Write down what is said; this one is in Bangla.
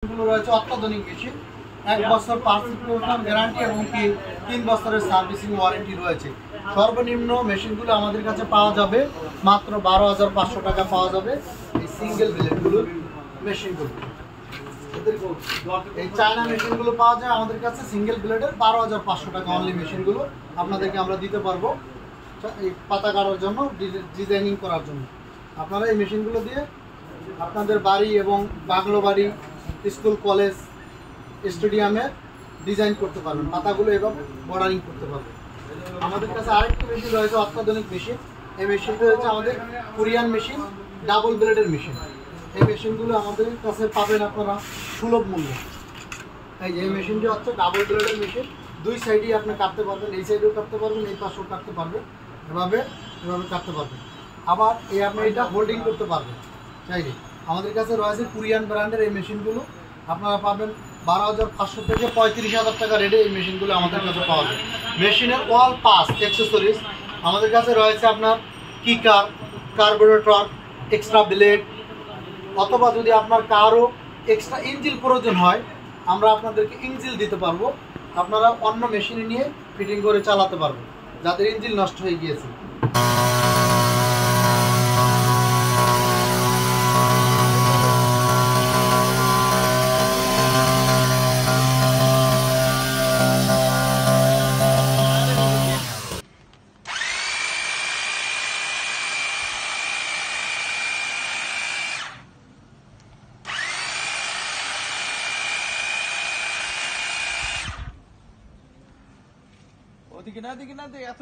গুলো রয়েছে অত্যাধুনিক মেশিন, 1 বছর পার্সেন্ট গ্যারান্টি এবং কি 3 বছরের সার্ভিসিং ওয়ারেন্টি রয়েছে। সর্বনিম্ন মেশিনগুলো আমাদের কাছে পাওয়া যাবে মাত্র 12,500 টাকা পাওয়া যাবে এই সিঙ্গেল ব্লেডগুলোর মেশিনগুলো। এই চায়না মেশিনগুলো পাওয়া যায় আমাদের কাছে সিঙ্গেল ব্লেডের 12,500 টাকা অনলি মেশিনগুলো আপনাদেরকে আমরা দিতে পারবো এই পাতা কাটার জন্য, ডিজাইনিং করার জন্য। আপনারা এই মেশিনগুলো দিয়ে আপনাদের বাড়ি এবং বাংলো বাড়ি, স্কুল, কলেজ, স্টেডিয়ামে ডিজাইন করতে পারবেন, পাতাগুলো এভাবে বর্ডারিং করতে পারবেন। আমাদের কাছে আরেকটি মেশিন রয়েছে অত্যাধুনিক মেশিন। এই মেশিনটা হচ্ছে আমাদের কোরিয়ান মেশিন, ডাবল ব্লেডের মেশিন। এই মেশিনগুলো আমাদের কাছে পাবেন আপনারা সুলভ মূল্যে। এই যে এই মেশিনটি হচ্ছে ডাবল ব্লেডের মেশিন, দুই সাইডেই আপনি কাটতে পারবেন, এই সাইডেও কাটতে পারবেন, এই পাশেও কাটতে পারবেন, এভাবে কাটতে পারবেন। আবার এই আপনি এটা হোল্ডিং করতে পারবেন চাইলে। আমাদের কাছে রয়েছে কোরিয়ান ব্র্যান্ডের এই মেশিনগুলো, আপনারা পাবেন 12,500 থেকে 35,000 টাকা রেটে এই মেশিনগুলো আমাদের কাছে পাওয়া যায়। মেশিনের অল পাস অ্যাক্সেসরিজ আমাদের কাছে রয়েছে আপনার কিকার, কার্বোরেটর, এক্সট্রা ব্লেড, অথবা যদি আপনার কারও এক্সট্রা ইঞ্জিল প্রয়োজন হয় আমরা আপনাদেরকে ইঞ্জিল দিতে পারবো। আপনারা অন্য মেশিনে নিয়ে ফিটিং করে চালাতে পারবেন যাদের ইঞ্জিল নষ্ট হয়ে গিয়েছে। ওদিকে না এত